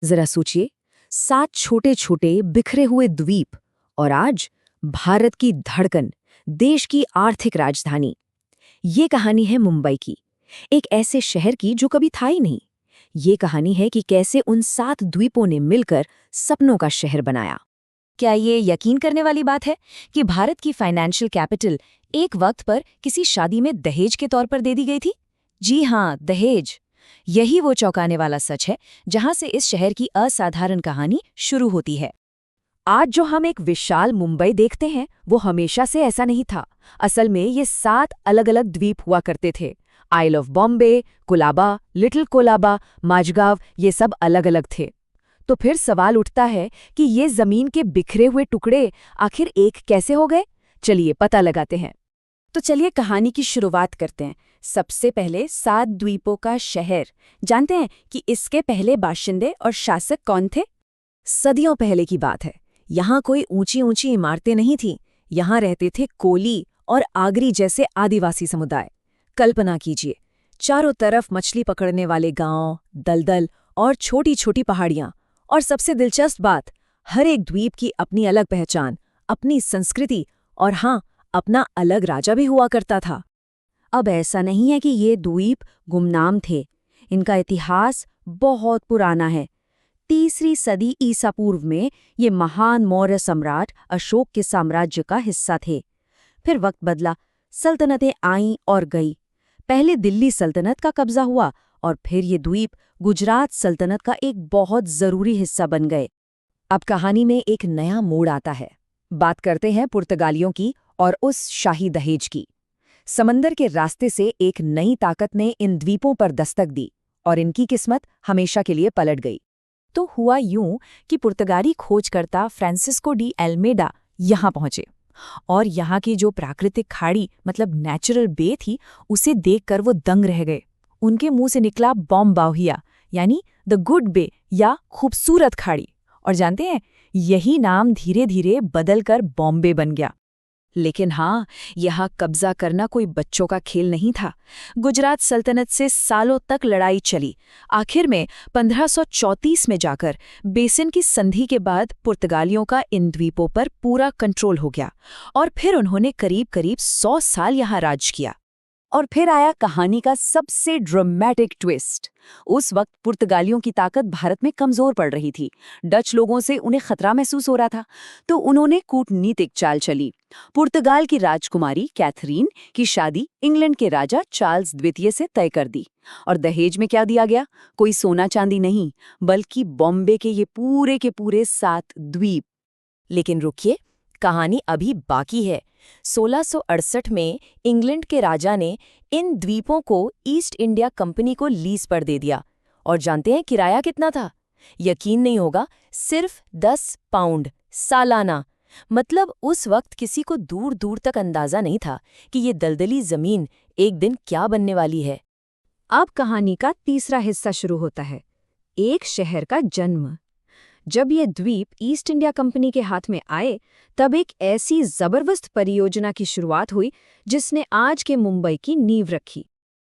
जरा सोचिए, 7 छोटे छोटे बिखरे हुए द्वीप और आज भारत की धड़कन, देश की आर्थिक राजधानी। ये कहानी है मुंबई की, एक ऐसे शहर की जो कभी था ही नहीं। ये कहानी है कि कैसे उन 7 द्वीपों ने मिलकर सपनों का शहर बनाया। क्या ये यकीन करने वाली बात है कि भारत की फाइनेंशियल कैपिटल एक वक्त पर किसी शादी में दहेज के तौर पर दे दी गई थी? जी हाँ, दहेज। यही वो चौंकाने वाला सच है जहां से इस शहर की असाधारण कहानी शुरू होती है। आज जो हम एक विशाल मुंबई देखते हैं, वो हमेशा से ऐसा नहीं था। असल में ये 7 अलग अलग द्वीप हुआ करते थे। आइल ऑफ बॉम्बे, कुलाबा, लिटिल कोलाबा, माझगांव, ये सब अलग अलग थे। तो फिर सवाल उठता है कि ये जमीन के बिखरे हुए टुकड़े आखिर एक कैसे हो गए? चलिए पता लगाते हैं। तो चलिए कहानी की शुरुआत करते हैं। सबसे पहले 7 द्वीपों का शहर। जानते हैं कि इसके पहले बाशिंदे और शासक कौन थे? सदियों पहले की बात है। यहाँ कोई ऊंची ऊंची इमारतें नहीं थीं। यहाँ रहते थे कोली और आगरी जैसे आदिवासी समुदाय। कल्पना कीजिए, चारों तरफ मछली पकड़ने वाले गांव, दलदल और छोटी छोटी पहाड़ियाँ। और सबसे दिलचस्प बात, हर एक द्वीप की अपनी अलग पहचान, अपनी संस्कृति और हाँ, अपना अलग राजा भी हुआ करता था। अब ऐसा नहीं है कि ये द्वीप गुमनाम थे। इनका इतिहास बहुत पुराना है। 3वीं सदी ईसा पूर्व में ये महान मौर्य सम्राट अशोक के साम्राज्य का हिस्सा थे। फिर वक्त बदला, सल्तनतें आईं और गई। पहले दिल्ली सल्तनत का कब्जा हुआ और फिर ये द्वीप गुजरात सल्तनत का एक बहुत जरूरी हिस्सा बन गए। अब कहानी में एक नया मोड़ आता है। बात करते हैं पुर्तगालियों की और उस शाही दहेज की। समंदर के रास्ते से एक नई ताकत ने इन द्वीपों पर दस्तक दी और इनकी किस्मत हमेशा के लिए पलट गई। तो हुआ यूं कि पुर्तगाली खोजकर्ता फ्रांसिस्को डी एल्मेडा यहाँ पहुंचे और यहाँ की जो प्राकृतिक खाड़ी मतलब नेचुरल बे थी, उसे देखकर वो दंग रह गए। उनके मुंह से निकला बॉम्बाहिया, यानी द गुड बे या खूबसूरत खाड़ी। और जानते हैं, यही नाम धीरे धीरे बदलकर बॉम्बे बन गया। लेकिन हाँ, यहाँ कब्जा करना कोई बच्चों का खेल नहीं था। गुजरात सल्तनत से सालों तक लड़ाई चली। आखिर में 1534 में जाकर बेसिन की संधि के बाद पुर्तगालियों का इन द्वीपों पर पूरा कंट्रोल हो गया और फिर उन्होंने करीब करीब 100 साल यहाँ राज किया। और फिर आया कहानी का सबसे ड्रामेटिक ट्विस्ट। उस वक्त पुर्तगालियों की ताकत भारत में कमजोर पड़ रही थी। डच लोगों से उन्हें खतरा महसूस हो रहा था, तो उन्होंने कूटनीतिक चाल चली। पुर्तगाल की राजकुमारी कैथरीन की शादी इंग्लैंड के राजा चार्ल्स द्वितीय से तय कर दी। और दहेज में क्या दिया गया? कोई सोना चांदी नहीं, बल्कि बॉम्बे के ये पूरे के पूरे 7 द्वीप। लेकिन रुकिए, कहानी अभी बाकी है। 1668 में इंग्लैंड के राजा ने इन द्वीपों को ईस्ट इंडिया कंपनी को लीज पर दे दिया। और जानते हैं किराया कितना था? यकीन नहीं होगा, सिर्फ 10 पाउंड सालाना। मतलब उस वक्त किसी को दूर दूर तक अंदाजा नहीं था कि ये दलदली जमीन एक दिन क्या बनने वाली है। अब कहानी का तीसरा हिस्सा शुरू होता है, एक शहर का जन्म। जब ये द्वीप ईस्ट इंडिया कंपनी के हाथ में आए, तब एक ऐसी जबरदस्त परियोजना की शुरुआत हुई जिसने आज के मुंबई की नींव रखी।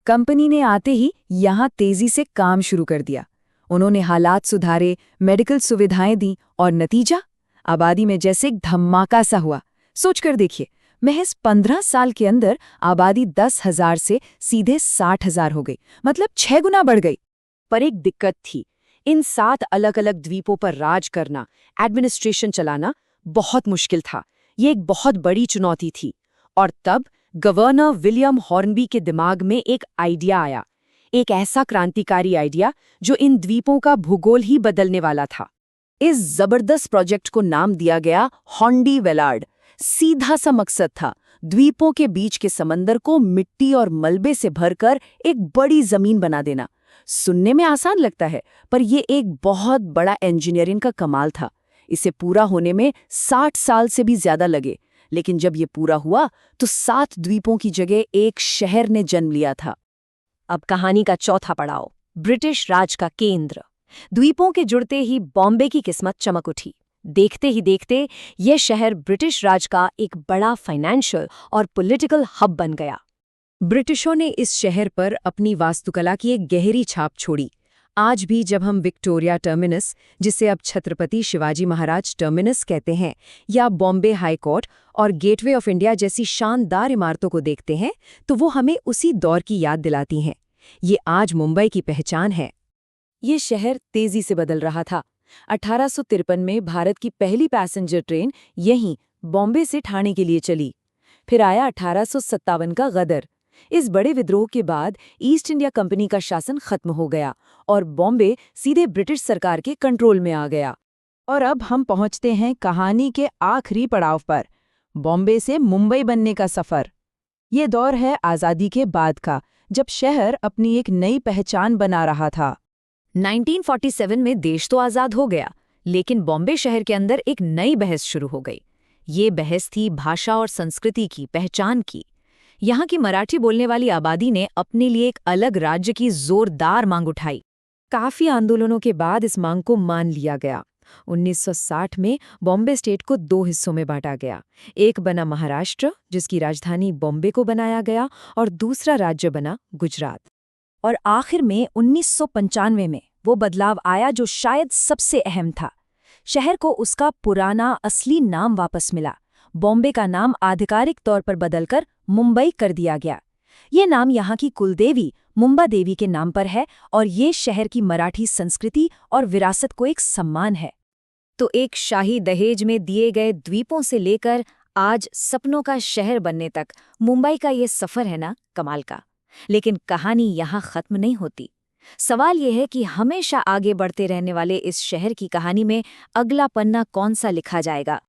कंपनी ने आते ही यहाँ तेजी से काम शुरू कर दिया। उन्होंने हालात सुधारे, मेडिकल सुविधाएं दी और नतीजा, आबादी में जैसे एक धमाका सा हुआ। सोचकर देखिए, महज 15 साल के अंदर आबादी 10,000 से सीधे 60,000 हो गई, मतलब 6 गुना बढ़ गई। पर एक दिक्कत थी, इन 7 अलग अलग द्वीपों पर राज करना, एडमिनिस्ट्रेशन चलाना बहुत मुश्किल था। ये एक बहुत बड़ी चुनौती थी। और तब गवर्नर विलियम हॉर्नबी के दिमाग में एक आइडिया आया, एक ऐसा क्रांतिकारी आइडिया जो इन द्वीपों का भूगोल ही बदलने वाला था। इस जबरदस्त प्रोजेक्ट को नाम दिया गया हॉन्डी वेलार्ड। सीधा सा मकसद था, द्वीपों के बीच के समंदर को मिट्टी और मलबे से भरकर एक बड़ी जमीन बना देना। सुनने में आसान लगता है, पर यह एक बहुत बड़ा इंजीनियरिंग का कमाल था। इसे पूरा होने में 60 साल से भी ज्यादा लगे, लेकिन जब ये पूरा हुआ तो 7 द्वीपों की जगह एक शहर ने जन्म लिया था। अब कहानी का चौथा पड़ाव, ब्रिटिश राज का केंद्र। द्वीपों के जुड़ते ही बॉम्बे की किस्मत चमक उठी। देखते ही देखते यह शहर ब्रिटिश राज का एक बड़ा फाइनेंशियल और पॉलिटिकल हब बन गया। ब्रिटिशों ने इस शहर पर अपनी वास्तुकला की एक गहरी छाप छोड़ी। आज भी जब हम विक्टोरिया टर्मिनस, जिसे अब छत्रपति शिवाजी महाराज टर्मिनस कहते हैं, या बॉम्बे हाई कोर्ट और गेटवे ऑफ इंडिया जैसी शानदार इमारतों को देखते हैं, तो वो हमें उसी दौर की याद दिलाती हैं। ये आज मुंबई की पहचान है। ये शहर तेजी से बदल रहा था। 1853 में भारत की पहली पैसेंजर ट्रेन यहीं बॉम्बे से ठाणे के लिए चली। फिर आया 1857 का गदर। इस बड़े विद्रोह के बाद ईस्ट इंडिया कंपनी का शासन खत्म हो गया और बॉम्बे सीधे ब्रिटिश सरकार के कंट्रोल में आ गया। और अब हम पहुंचते हैं कहानी के आखिरी पड़ाव पर, बॉम्बे से मुंबई बनने का सफर। ये दौर है आज़ादी के बाद का, जब शहर अपनी एक नई पहचान बना रहा था। 1947 में देश तो आज़ाद हो गया, लेकिन बॉम्बे शहर के अंदर एक नई बहस शुरू हो गई। ये बहस थी भाषा और संस्कृति की, पहचान की। यहाँ की मराठी बोलने वाली आबादी ने अपने लिए एक अलग राज्य की जोरदार मांग उठाई। काफी आंदोलनों के बाद इस मांग को मान लिया गया। 1960 में बॉम्बे स्टेट को 2 हिस्सों में बांटा गया। एक बना महाराष्ट्र, जिसकी राजधानी बॉम्बे को बनाया गया, और दूसरा राज्य बना गुजरात। और आखिर में 1995 में वो बदलाव आया जो शायद सबसे अहम था। शहर को उसका पुराना असली नाम वापस मिला। बॉम्बे का नाम आधिकारिक तौर पर बदलकर मुंबई कर दिया गया। ये नाम यहाँ की कुलदेवी मुंबा देवी के नाम पर है और ये शहर की मराठी संस्कृति और विरासत को एक सम्मान है। तो एक शाही दहेज में दिए गए द्वीपों से लेकर आज सपनों का शहर बनने तक मुंबई का ये सफर है ना, कमाल का। लेकिन कहानी यहाँ खत्म नहीं होती। सवाल ये है कि हमेशा आगे बढ़ते रहने वाले इस शहर की कहानी में अगला पन्ना कौन सा लिखा जाएगा।